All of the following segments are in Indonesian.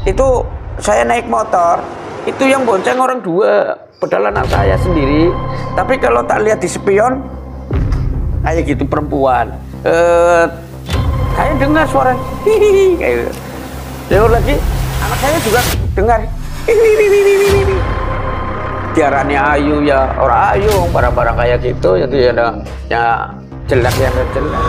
Itu saya naik motor, itu yang bonceng orang dua, padahal anak saya sendiri. Tapi kalau tak lihat di spion, kayak gitu perempuan. Saya dengar suara hihihi kayak gitu. Lalu lagi anak saya juga dengar hihihi. Diarani ayu ya orang ayu, barang-barang kayak gitu, jadi ada ya jelek yang jelek.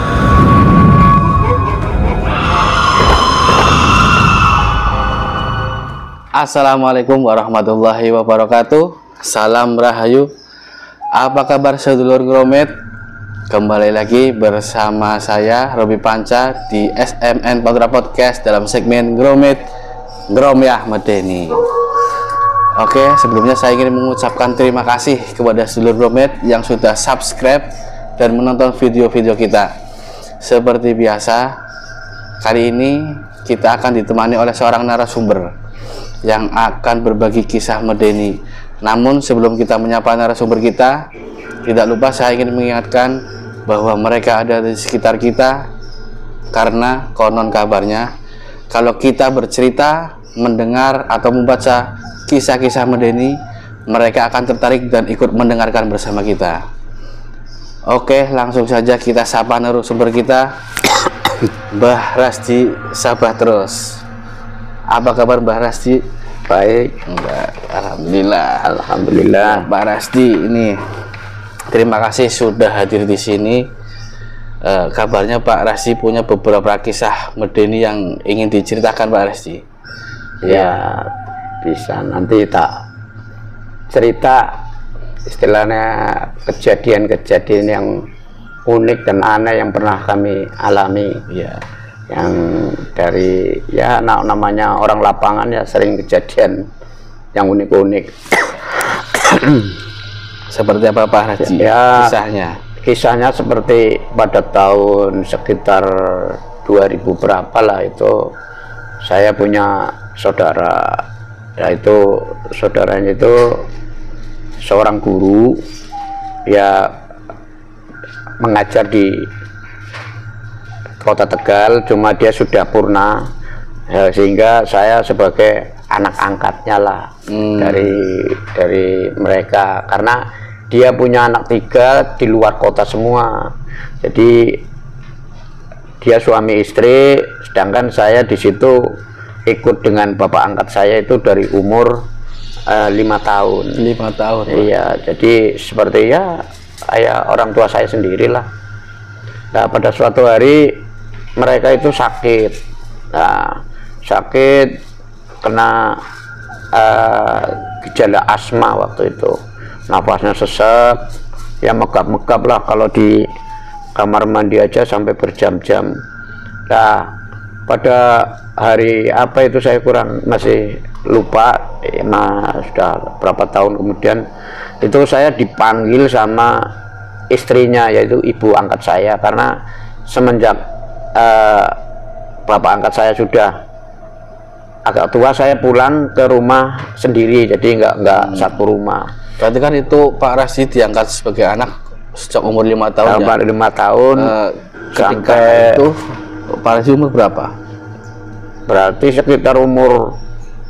Assalamualaikum warahmatullahi wabarakatuh. Salam rahayu. Apa kabar sedulur Gromet? Kembali lagi bersama saya Robi Panca di SMN Pantura Podcast dalam segmen Gromet Gromyah Medeni. Oke, sebelumnya saya ingin mengucapkan terima kasih kepada sedulur Gromet yang sudah subscribe dan menonton video-video kita. Seperti biasa, kali ini kita akan ditemani oleh seorang narasumber yang akan berbagi kisah medeni. Namun sebelum kita menyapa narasumber kita, tidak lupa saya ingin mengingatkan bahwa mereka ada di sekitar kita, karena konon kabarnya kalau kita bercerita, mendengar atau membaca kisah-kisah medeni, mereka akan tertarik dan ikut mendengarkan bersama kita. Oke, langsung saja kita sapa narasumber kita. Mbah Rasdi, sabar terus. Apa kabar Mbah Rasdi? Baik, alhamdulillah. Pak Rasdi, ini terima kasih sudah hadir di sini. Kabarnya Pak Rasdi punya beberapa kisah medeni yang ingin diceritakan Pak Rasdi. Ya, bisa nanti tak cerita istilahnya kejadian-kejadian yang unik dan aneh yang pernah kami alami. Ya. Yang dari ya namanya orang lapangan ya sering kejadian yang unik-unik. Seperti apa Pak Haji? Ya, kisahnya seperti pada tahun sekitar 2000 berapa lah itu, saya punya saudara, yaitu saudaranya itu seorang guru ya, mengajar di Kota Tegal, cuma dia sudah purna ya, sehingga saya sebagai anak angkatnya lah dari mereka, karena dia punya anak 3 di luar kota semua. Jadi dia suami istri, sedangkan saya di situ ikut dengan bapak angkat saya itu dari umur 5 tahun. 5 tahun. Iya, jadi seperti ya orang tua saya sendirilah. Nah, pada suatu hari mereka itu sakit. Nah, sakit kena gejala asma waktu itu. Napasnya sesak, ya megap-megap lah kalau di kamar mandi aja sampai berjam-jam. Nah, pada hari apa itu saya masih lupa. Nah, sudah berapa tahun kemudian itu saya dipanggil sama istrinya, yaitu ibu angkat saya, karena semenjak bapak angkat saya sudah agak tua, saya pulang ke rumah sendiri, jadi nggak satu rumah. Berarti kan itu Pak Rasdi diangkat sebagai anak sejak umur 5 tahun. Umur 5 tahun. Ketika itu Pak Rasdi umur berapa? Berarti sekitar umur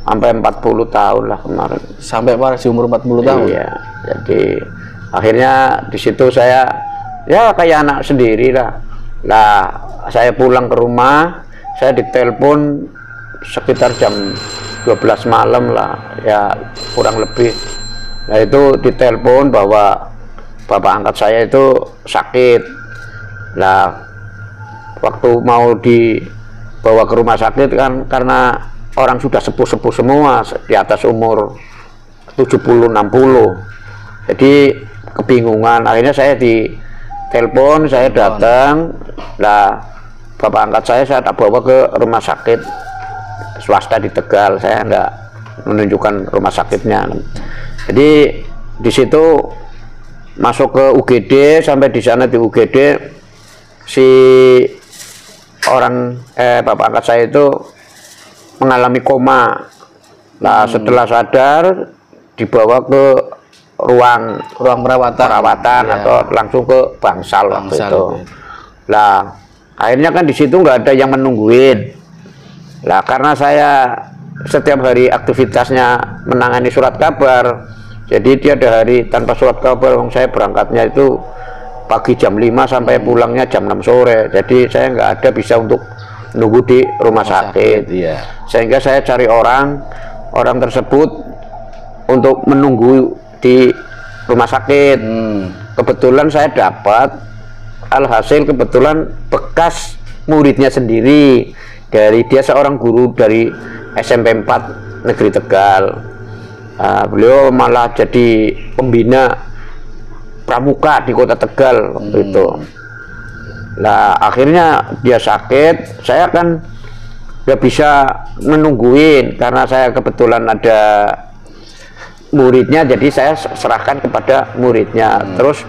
sampai 40 tahun lah kemarin. Sampai Pak Rasdi umur 40 tahun? Iya, jadi akhirnya di situ saya ya kayak anak sendiri lah. Nah, saya pulang ke rumah, saya ditelepon sekitar jam 12 malam lah, ya kurang lebih. Nah, itu ditelepon bahwa bapak angkat saya itu sakit. Nah, waktu mau dibawa ke rumah sakit kan, karena orang sudah sepuh-sepuh semua, di atas umur 70-60. Jadi kebingungan, akhirnya saya ditelepon, saya datang. Nah, bapak angkat saya tak bawa ke rumah sakit swasta di Tegal, saya enggak menunjukkan rumah sakitnya. Jadi di situ masuk ke UGD, sampai di sana di UGD si bapak angkat saya itu mengalami koma. Nah, setelah sadar dibawa ke ruang perawatan ya, atau langsung ke bangsal waktu itu. Nah, akhirnya kan di situ nggak ada yang menungguin. Lah karena saya setiap hari aktivitasnya menangani surat kabar, jadi tiada hari tanpa surat kabar. Saya berangkatnya itu pagi jam 5 sampai pulangnya jam 6 sore. Jadi saya nggak ada bisa untuk nunggu di rumah sakit. Iya. Sehingga saya cari orang tersebut untuk menunggu di rumah sakit. Kebetulan saya dapat, alhasil kebetulan bekas muridnya sendiri, dari dia seorang guru dari SMP 4 Negeri Tegal. Beliau malah jadi pembina pramuka di Kota Tegal waktu itu. Nah akhirnya dia sakit, saya kan nggak bisa menungguin karena saya kebetulan ada muridnya, jadi saya serahkan kepada muridnya. Terus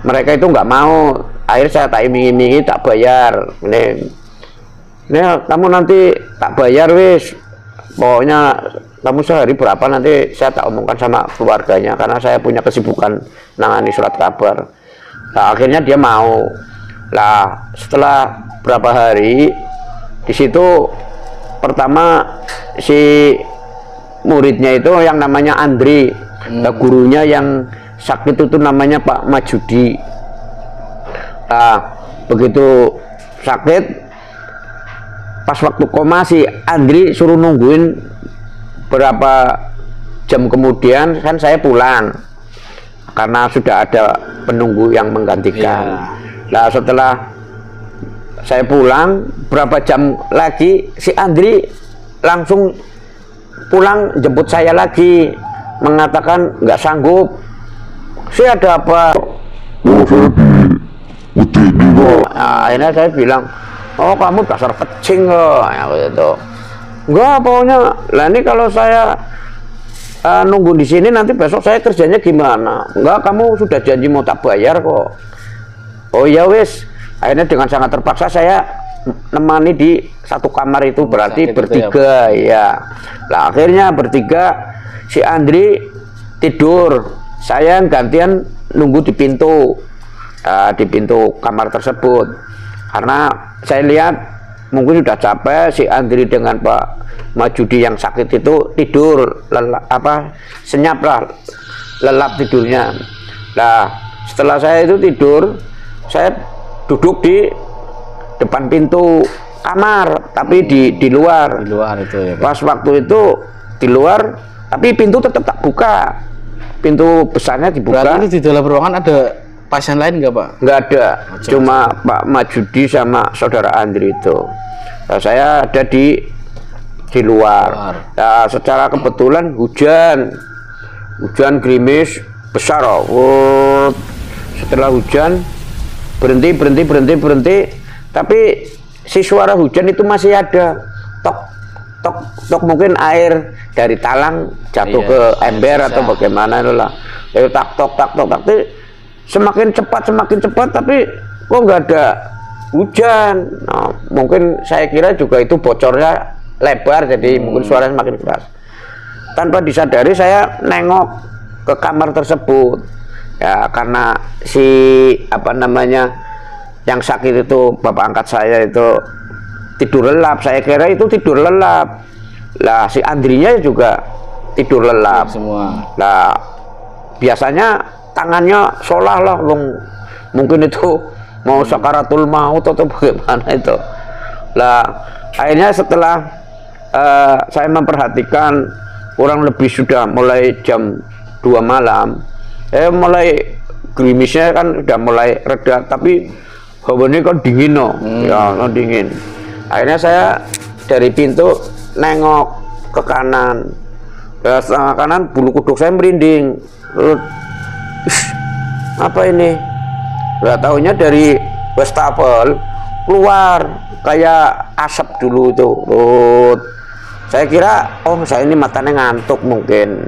mereka itu nggak mau, akhirnya saya tak iming-imingi, tak bayar. Nih kamu nanti tak bayar wis, pokoknya kamu sehari berapa nanti saya tak omongkan sama keluarganya, karena saya punya kesibukan nangani surat kabar. Nah akhirnya dia mau. Lah setelah berapa hari di situ, pertama si muridnya itu yang namanya Andri, gurunya yang sakit itu namanya Pak Majudi. Nah begitu sakit, pas waktu koma si Andri suruh nungguin berapa jam kemudian, kan saya pulang karena sudah ada penunggu yang menggantikan. Nah setelah saya pulang berapa jam lagi, si Andri langsung pulang jemput saya lagi, mengatakan nggak sanggup. Saya ada apa? Nah, akhirnya saya bilang, oh kamu dasar kecing kok, ya, gitu. Enggak, pokoknya lah ini kalau saya nunggu di sini nanti besok saya kerjanya gimana? Enggak, kamu sudah janji mau tak bayar kok. Oh ya wis. Akhirnya dengan sangat terpaksa saya nemani di satu kamar itu, berarti bertiga ya. Lah akhirnya bertiga, si Andri tidur, saya gantian nunggu di pintu kamar tersebut, karena saya lihat mungkin sudah capek. Si Andri dengan Pak Majudi yang sakit itu tidur, senyap lah, lelap tidurnya. Nah setelah saya itu tidur, saya duduk di depan pintu kamar, tapi di luar. Di luar itu ya, Pak. Pas waktu itu di luar, tapi pintu tetap tak buka. Pintu besarnya dibuka. Berarti di dalam ruangan ada pasien lain nggak, Pak? Nggak ada, cuma Pak Majudi sama saudara Andri itu. Nah, saya ada di luar. Nah, secara kebetulan hujan gerimis besar. Setelah hujan berhenti, tapi si suara hujan itu masih ada, tok, mungkin air dari talang jatuh ke ember atau bagaimana lah. Itu tok, tapi semakin cepat, tapi kok nggak ada hujan. Nah, mungkin saya kira juga itu bocornya lebar, jadi mungkin suaranya semakin keras. Tanpa disadari saya nengok ke kamar tersebut. Ya karena si yang sakit itu, bapak angkat saya itu tidur lelap. Saya kira itu tidur lelap. Lah si Andrinya juga tidur lelap semua. Lah biasanya tangannya seolah-olah mungkin itu mau sakaratul maut atau bagaimana itu. Lah akhirnya setelah saya memperhatikan, kurang lebih sudah mulai jam 2 malam, mulai gerimisnya kan udah mulai reda, tapi hawanya kan dingin dingin. Akhirnya saya dari pintu nengok ke kanan, setengah kanan, bulu kuduk saya merinding. Apa ini? Nggak tahunya dari wastafel keluar kayak asap dulu itu. Saya kira saya ini matanya ngantuk mungkin.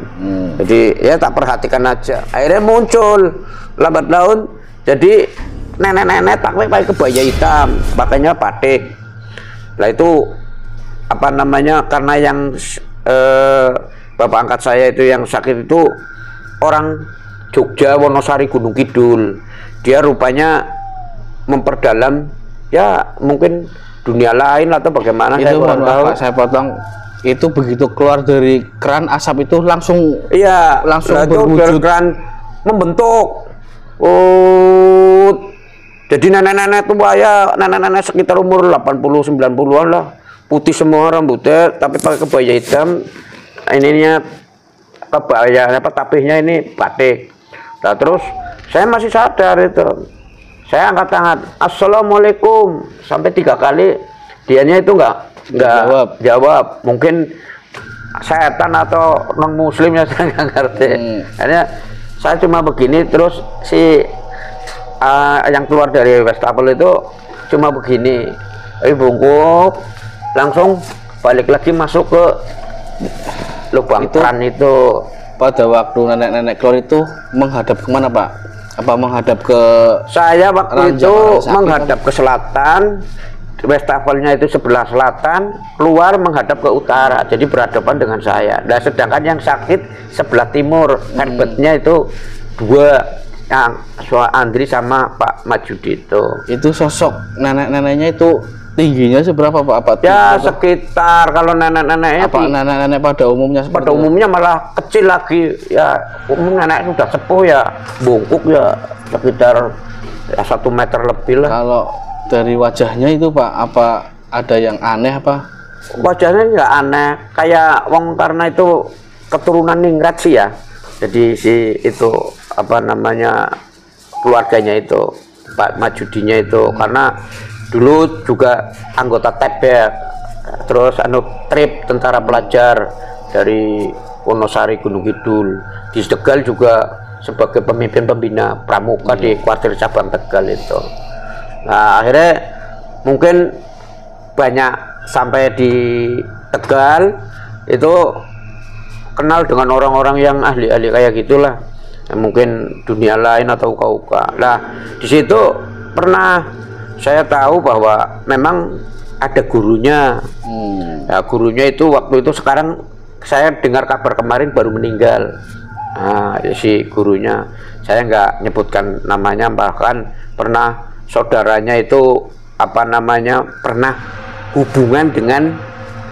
Jadi ya tak perhatikan aja. Akhirnya muncul lambat laun, jadi nenek-nenek pakai kebaya hitam, pakainya batik. Lah itu karena yang bapak angkat saya itu yang sakit itu orang Jogja, Wonosari, Gunung Kidul. Dia rupanya memperdalam, ya mungkin dunia lain atau bagaimana, saya Itu kurang tahu. Pak, saya potong. Itu begitu keluar dari keran asap itu langsung Iya, langsung itu berwujud. keran membentuk. Jadi nenek-nenek tua ya, nenek-nenek sekitar umur 80-90-an lah, putih semua rambutnya, tapi pakai kebaya hitam. Ininya kebaya apa, tapihnya ini batik. Nah, terus saya masih sadar itu. Saya angkat tangan, assalamualaikum, sampai 3 kali. Dianya itu nggak jawab. Mungkin setan atau non muslimnya, saya nggak ngerti. Akhirnya saya cuma begini, terus si yang keluar dari wastafel itu cuma begini, bungkuk, langsung balik lagi masuk ke lubang keran itu. Pada waktu nenek-nenek keluar itu menghadap kemana Pak? Apa menghadap ke? Saya waktu itu menghadap kan? ke selatan, wastafelnya itu sebelah selatan, keluar menghadap ke utara, jadi berhadapan dengan saya. Nah, sedangkan yang sakit sebelah timur, herbetnya itu 2, yang Andri sama Pak Majudi itu. Itu sosok nenek-neneknya itu tingginya seberapa Pak? Apa Ya sekitar, kalau nenek-neneknya apa nenek-nenek pada umumnya pada umumnya malah kecil lagi ya, nenek sudah sepuh ya, bungkuk ya sekitar ya 1 meter lebih lah. Kalau dari wajahnya itu Pak, apa ada yang aneh apa? Wajahnya nggak aneh, kayak wong, karena itu keturunan ningrat sih ya. Jadi si itu apa namanya, keluarganya itu Pak Majudinya itu, karena dulu juga anggota TPB, terus trip tentara pelajar dari Wonosari Gunung Kidul, di Tegal juga sebagai pemimpin pembina pramuka di kuartir cabang Tegal itu. Nah, akhirnya mungkin banyak sampai di Tegal itu kenal dengan orang-orang yang ahli-ahli kayak gitulah, ya, mungkin dunia lain atau uka-uka. Nah, di situ pernah saya tahu bahwa memang ada gurunya. Ya, gurunya itu waktu itu, sekarang saya dengar kabar kemarin baru meninggal. Nah, si gurunya saya nggak nyebutkan namanya, bahkan pernah saudaranya itu apa namanya, pernah hubungan dengan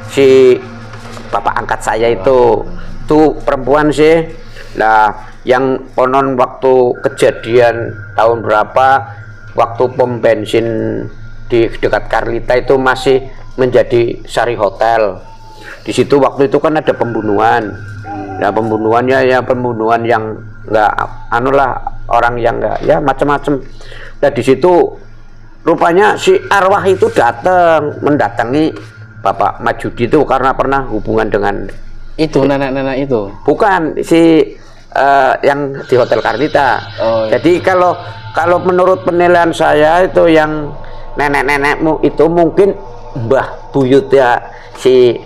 si bapak angkat saya itu perempuan sih. Nah, yang konon waktu kejadian tahun berapa, waktu pom bensin di dekat Karlita itu masih menjadi Sari Hotel. Di situ waktu itu kan ada pembunuhan. Nah, pembunuhannya ya pembunuhan yang enggak anulah, orang yang enggak ya macam-macam. Nah, di situ rupanya si arwah itu mendatangi Bapak Majudi itu karena pernah hubungan dengan itu nenek-nenek itu. Bukan si yang di Hotel Karlita. Oh, iya. Jadi kalau menurut penilaian saya itu yang nenek-nenekmu itu mungkin Mbah Buyut ya, si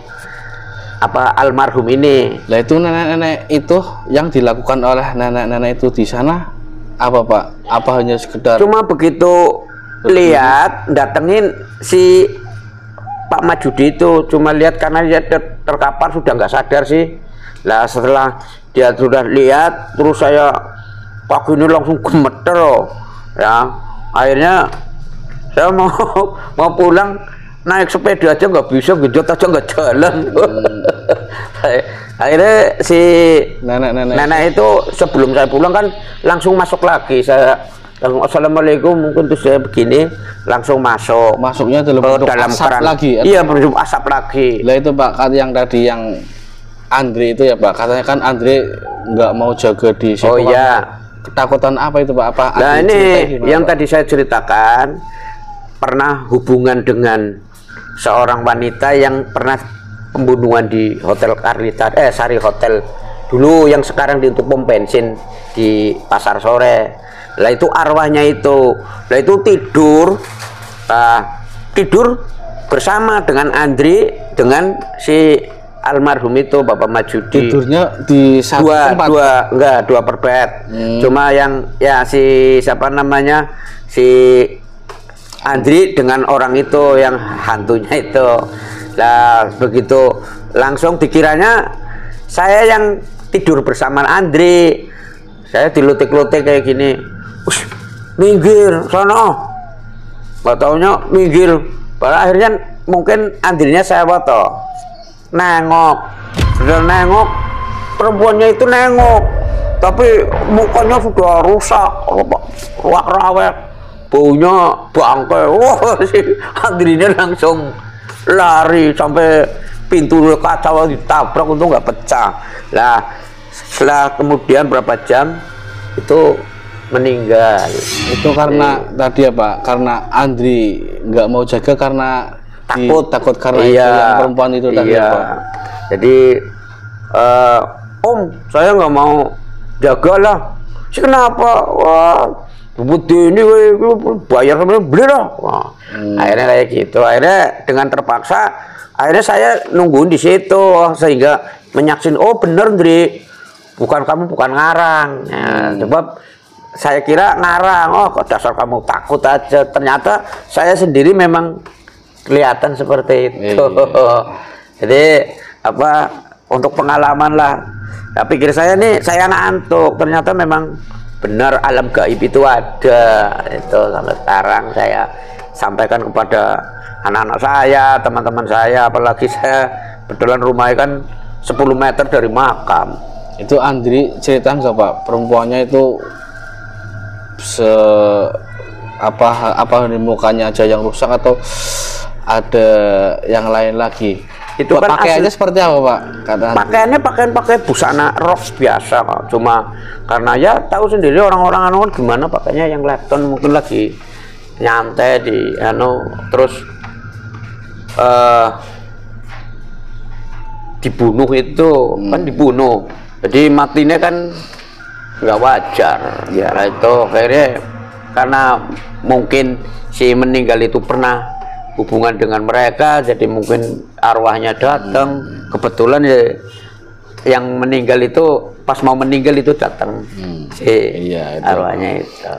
apa almarhum ini. Lah itu nenek-nenek itu yang dilakukan oleh nenek-nenek itu di sana apa Pak? Apa hanya sekedar Cuma begitu lihat datengin si Pak Majudi itu, cuma lihat karena dia terkapar sudah nggak sadar sih. Lah setelah dia sudah lihat, terus saya pagi ini langsung gemeter loh. Ya, akhirnya saya mau pulang, naik sepeda aja nggak bisa, genjot aja nggak jalan. Akhirnya si nenek itu sebelum saya pulang kan langsung masuk lagi. Saya langsung assalamualaikum, mungkin tuh saya begini langsung masuknya dalam asap keran lagi? Iya, berbentuk asap lagi. Lah itu Pak, kan yang tadi yang Andre itu ya Pak, katanya kan Andre nggak mau jaga di situ. Oh iya. Ketakutan apa itu Pak? Apa Nah ini yang Pak? tadi saya ceritakan, pernah hubungan dengan seorang wanita yang pernah pembunuhan di Hotel Karlita, Sari Hotel dulu, yang sekarang di untuk pom bensin di Pasar Sore. Lah itu arwahnya itu, lah itu tidur bersama dengan Andri, dengan si almarhum itu Bapak Majudi. Tidurnya di satu tempat? Dua per bed. Cuma yang ya si siapa namanya, si Andri dengan orang itu yang hantunya itu. Lah begitu langsung dikiranya saya yang tidur bersama Andri. Saya dilutik-lutik kayak gini, minggir sono. Nggak taunya minggir Pada akhirnya mungkin andilnya saya foto, nengok, sudah nengok, perempuannya itu nengok, tapi mukanya sudah rusak, ruak rawek, baunya bangkai. Wah, si andilnya langsung lari sampai pintu kaca ditabrak, untung nggak pecah. Lah, setelah kemudian berapa jam itu meninggal. Itu karena tadi apa? Karena Andri nggak mau jaga karena takut karena itu yang perempuan itu tadi apa? Jadi Om, saya nggak mau jaga lah. Si kenapa? Wah, budi ini bayar sama beli lah. Wah, akhirnya kayak gitu. Akhirnya dengan terpaksa, akhirnya saya nungguin di situ sehingga menyaksin, oh bener Ndri, bukan kamu bukan ngarang. Ya, sebab saya kira ngarang, oh kok dasar kamu takut aja. Ternyata saya sendiri memang kelihatan seperti itu. Jadi apa, untuk pengalaman lah. Tapi pikir saya nih, saya ngantuk. Ternyata memang benar alam gaib itu ada. Itu sampai sekarang saya sampaikan kepada anak-anak saya, teman-teman saya. Apalagi saya kebetulan rumahnya kan 10 meter dari makam. Itu Andri cerita nggak Pak, perempuannya itu apa di mukanya aja yang rusak atau ada yang lain lagi? Itu Pak, kan pakaiannya seperti apa Pak? Pakaiannya pakai busana rok biasa kok. Cuma karena ya tahu sendiri orang-orang anu gimana pakainya, yang Lepton mungkin lagi nyantai di terus dibunuh itu kan dibunuh. Jadi matinya kan nggak wajar. Ya itu akhirnya karena mungkin si meninggal itu pernah hubungan dengan mereka, jadi mungkin arwahnya datang. Kebetulan ya yang meninggal itu pas mau meninggal itu datang si itu arwahnya itu.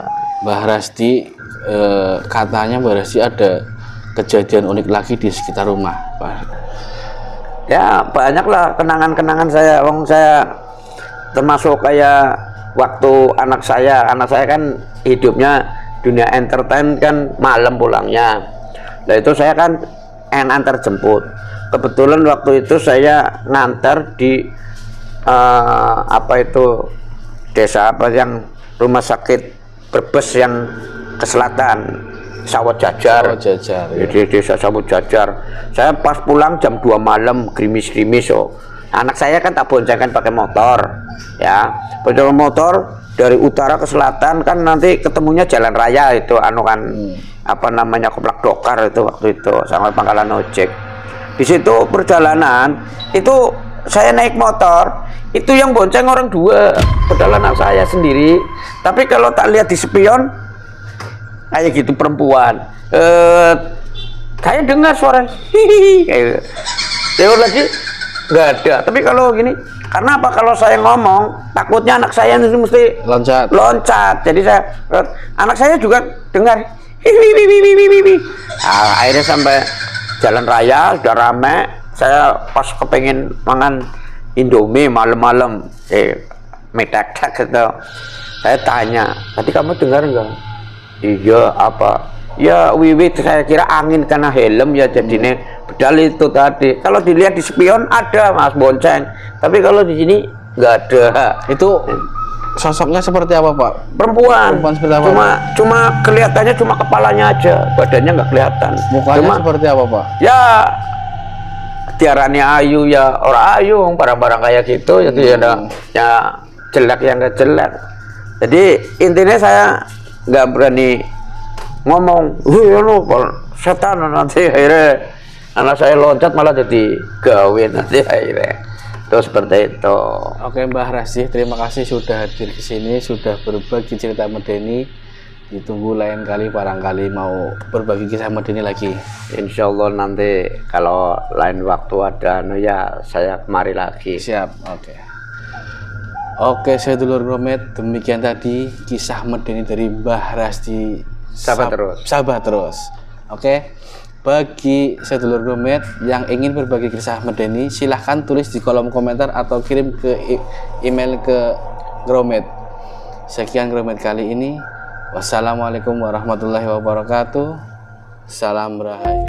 Mbah Rasti katanya Mbah Rasti ada kejadian unik lagi di sekitar rumah Pak. Ya banyaklah kenangan-kenangan saya. Wong saya termasuk kayak waktu anak saya kan hidupnya dunia entertain kan, malam pulangnya. Nah itu saya kan antar jemput. Kebetulan waktu itu saya ngantar di desa apa yang rumah sakit Brebes yang ke selatan, Sawat Jajar. Di desa Sawat Jajar. Saya pas pulang jam 2 malam, gerimis-gerimis. Anak saya kan tak boncengkan pakai motor, ya. Pakai motor dari utara ke selatan kan nanti ketemunya jalan raya itu apa namanya, Koplak Dokar itu waktu itu sama pangkalan ojek. Di situ perjalanan itu saya naik motor, itu yang bonceng orang 2, padahal anak saya sendiri. Tapi kalau tak lihat di spion kayak gitu perempuan, saya dengar suara hihihi kayak gitu. Lagi nggak ada. Tapi kalau gini, karena apa, kalau saya ngomong takutnya anak saya itu mesti loncat. Jadi anak saya juga dengar hihihi. Nah, akhirnya sampai jalan raya sudah rame. Saya pas kepengen makan Indomie malam-malam, medak-dak gitu. Saya tanya, tadi kamu dengar nggak? Iya, apa? Ya wiwit, saya kira angin karena helm ya jadinya bedal itu tadi. Kalau dilihat di spion ada Mas bonceng, tapi kalau di sini nggak ada. Itu sosoknya seperti apa Pak? Perempuan seperti apa? Cuma kelihatannya cuma kepalanya aja, badannya nggak kelihatan. Mukanya seperti apa Pak? Ya diarani ayu ya orang ayu, barang-barang kayak gitu. Jadi ya jelek yang nggak jelek. Jadi intinya saya nggak berani ngomong, setan, nanti akhirnya anak saya loncat malah jadi gawin nanti akhirnya. Itu seperti itu. Oke Mbah Rasti, terima kasih sudah hadir ke sini, sudah berbagi cerita medeni. Ditunggu lain kali, barangkali mau berbagi kisah medeni lagi. Insya Allah nanti kalau lain waktu ada ya saya kemari lagi. Siap. Oke, saya dulur Gromet, demikian tadi kisah medeni dari Mbah Rasti. Sabar terus. Oke, bagi sedulur Gromet yang ingin berbagi kisah medeni, silahkan tulis di kolom komentar atau kirim ke email ke Gromet. Sekian Gromet kali ini. Wassalamualaikum warahmatullahi wabarakatuh. Salam Rahayu.